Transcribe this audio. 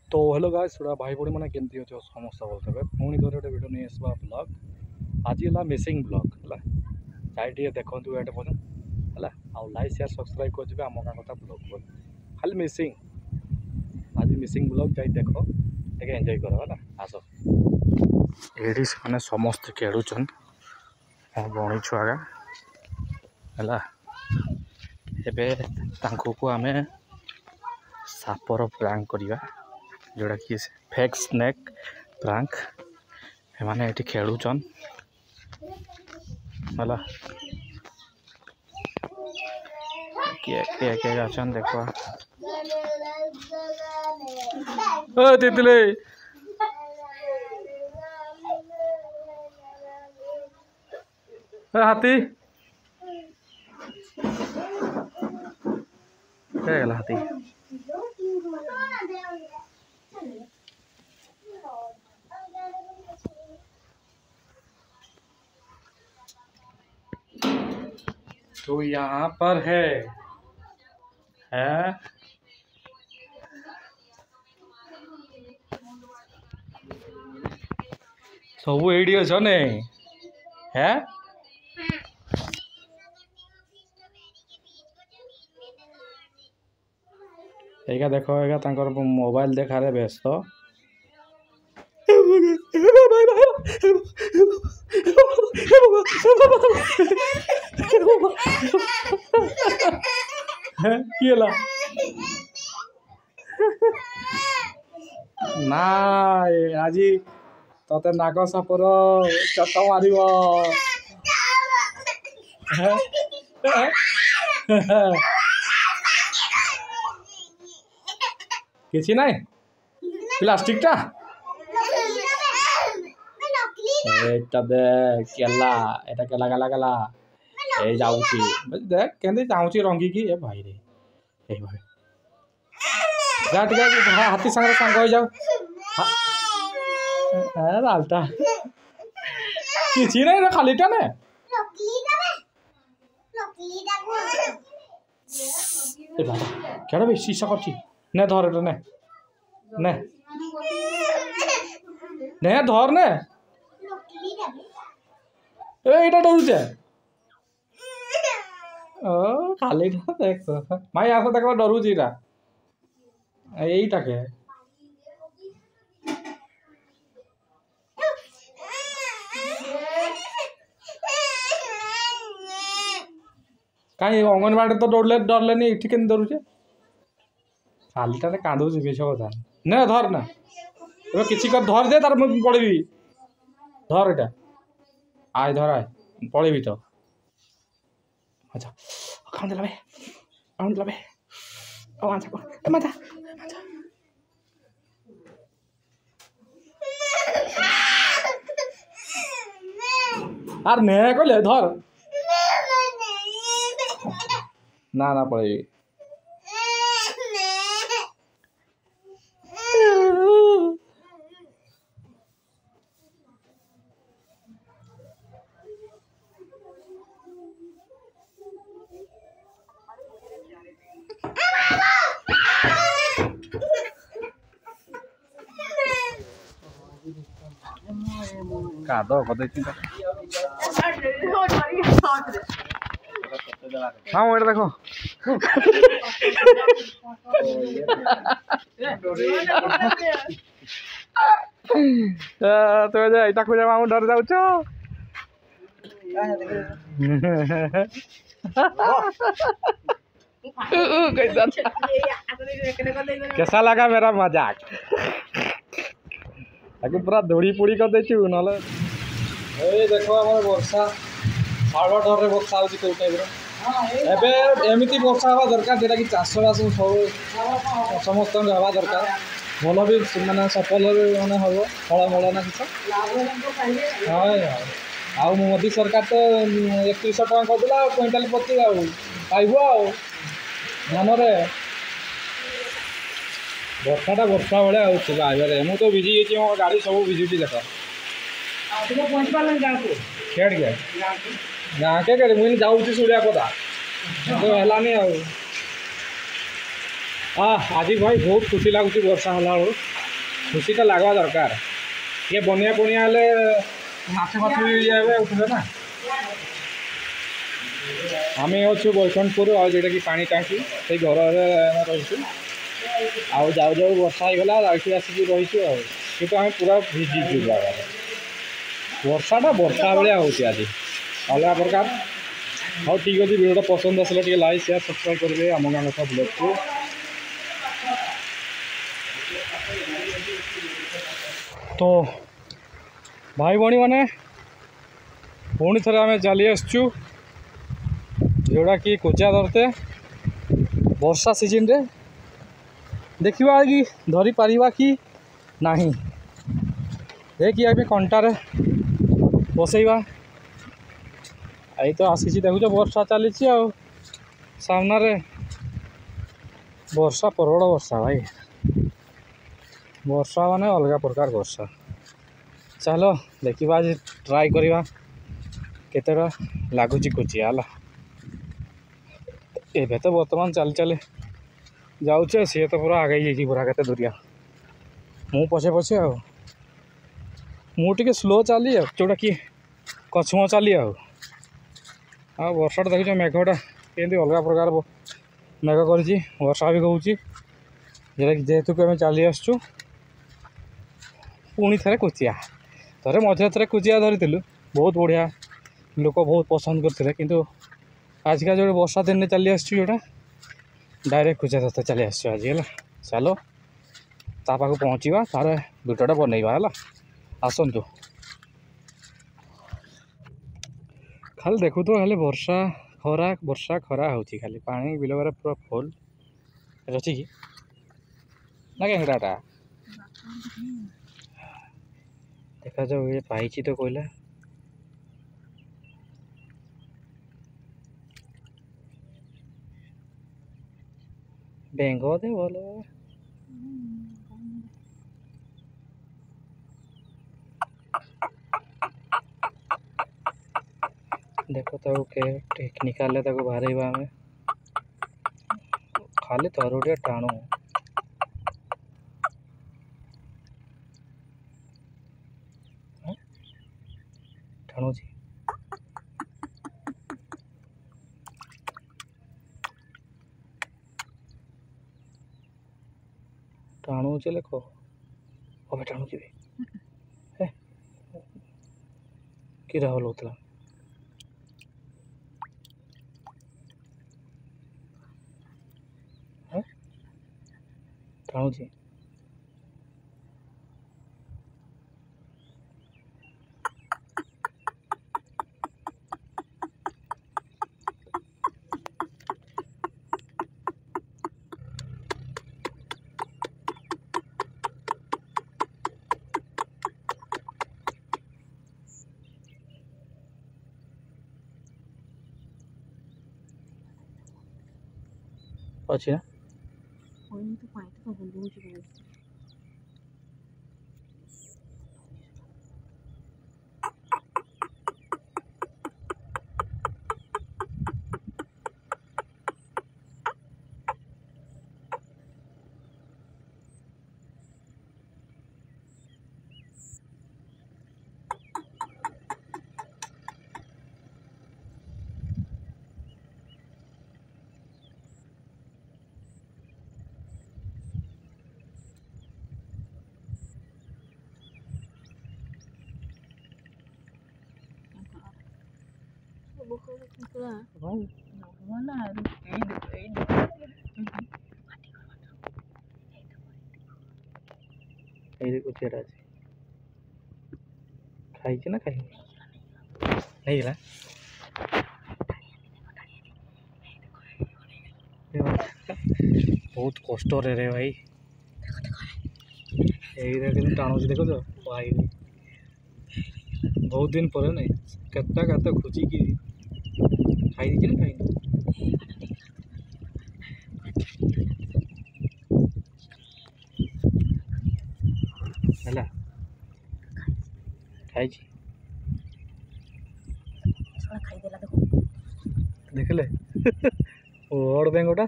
तो hello guys थोड़ा भाई बड़ी मैंने केमती अच्छे समस्त बोलते पुणी थोड़े गोटे भिडियो नहीं आसवा ब्लॉग आज है मिसिंग ब्लॉग है जाए देखु ये पर्यटन है आउ लाइक शेयर सब्सक्राइब कर आम गाँ कथा ब्लॉग खाली मिसिंग आज मिसिंग ब्लॉग जाए देख टे एंजॉय कर है आस ये मैंने समस्त खेलुन मो बणी छुआ है को आम सापर प्रैंक करवा जोड़ा कि फेक स्नेक प्रैंक एमाने ये खेलुन है किए अच्छा देख तितले हाथी हाथी तो यहाँ पर है सब एडी अच्छा नहीं है एका देखो एका तांकर मोबाइल देखा रे व्यस्त ना आज तते नाग सापर चट मार किसी ना प्लास्टिक टा देख केला एटा केला केला केला ए जाऊची देख केंदे जाऊची रंगी की ए भाई रे ए भाई जा टिका हाथी संग संग हो जाओ ए लालटा किसी नहीं रे खालीटा ने ए बाबा केड़ा बे शीशा करची ने धर रे ने ने धर ने एटा डरुचे ओ खाली देख माई आस देख डरुची यहीटा के कहीं अंगनवाड़ी तो डरले नहीं इठी के डरुचे खालीटा कांदू मिछ कथा ने धर ना किसी कर धर दे तार पड़ेबी धर एटा आय धर आय पड़ेबी तो अच्छा खान दिला बे ओ आंचा माथा आर ने कहले धर ना ना पड़ेबी कादो कदे हाँ वो देखो तो इटा को जमा डर जाउछ कैसा लगा मेरा मजाक ताकि पूरा धोड़ी पोड़ी कर देचु नले ए देखो हमर वर्षा साढ़ डर रे वर्षा होची को टाइप रे एबे एमिति वर्षा हवा दरकार जेटा कि चाष बास सब समस्त हवा दरकार भल भी माने सफल माने हम फल मल ना किस हाँ मोदी सरकार तो 3100 टका करदेला क्विंटाल प्रति पाइब धान बर्षाटा वर्षा भाया आइबारे मुझे तो भिजी जाइए मो गाड़ी सब भिजुटी देख खेड़ के गाँ के मुझे जाऊँगी सूर्या पदा तो है आज भाई बहुत खुशी लगुच वर्षा होला खुशी तो लगवा दरकार ये बनिया बनिया हेले माछ फाछ भी जाए उठे ना आम अच्छु बैकुंठपुर और जोटा कि पानी टाँकी से घर रही आउ जाऊ जाऊ वर्षा होगा आसिक रहीचु कि आम पूरा भिजिचु जगह वर्षाटा वर्षा भाया हो आज अलग प्रकार हाँ ठीक अच्छे भिडियो पसंद आसला टे लाइक शेयर सब्सक्राइब करेंगे आम गाँव कथा ब्लॉग को तो भाई भाई मैंने पुणी थे आम चली आसचु जोड़ा कि कोचिया धरते वर्षा सीजन रे देखा कि धरी पारिबा कि नहीं देखिए अभी कंटार बसैबा आई तो आसी देखुच वर्षा चली सामना रे वर्षा प्रबल वर्षा भाई वर्षा माने अलग प्रकार वर्षा चलो देखा आज ट्राई करवा केतेटा लगुच कोचिया है एबे तो बर्तमान चल चल जाऊे सी तो पूरा आगे जा पूरा के दूरिया मु पछे पछे मुझे स्लो चली जोटा कि कछुआ चली वर्षा देखो मेघटा केमती अलग प्रकार मेघ कर वर्षा भी कौच जोटा कि जेहेतु आम चली आसचु पुणी थे कुचिया थे मझे थे कुचिया धरी बहुत बढ़िया लोक बहुत पसंद करते किंतु आजकल जो वर्षा दिन में चली आसटा डायरेक्ट कुचिया धरते चली आज है चलो तापाक पहुँचा तार भिडियोटा बनइबा है आसतु खाली देखु तो खाली वर्षा खरा हो खाली पानी बिल पूरा फुल अच्छी कि ना केटा देखा जाऊ ये पाई तो कोयला बेंग दे बोलो देखो तो के टेक्निकाल बाहर आम खाली तरुटिया टाणु टाणुची टाणुचे लेख अब टाणुची कि राहुल होता टाणुची अच्छी ना खाई ना खाई नहीं गला बहुत कष्ट रे भाई यही टाणुच देख तो भाई बहुत दिन पर नहीं केता खोजी कि खाई ना खाई है खाई देखले बड़ बेंगटा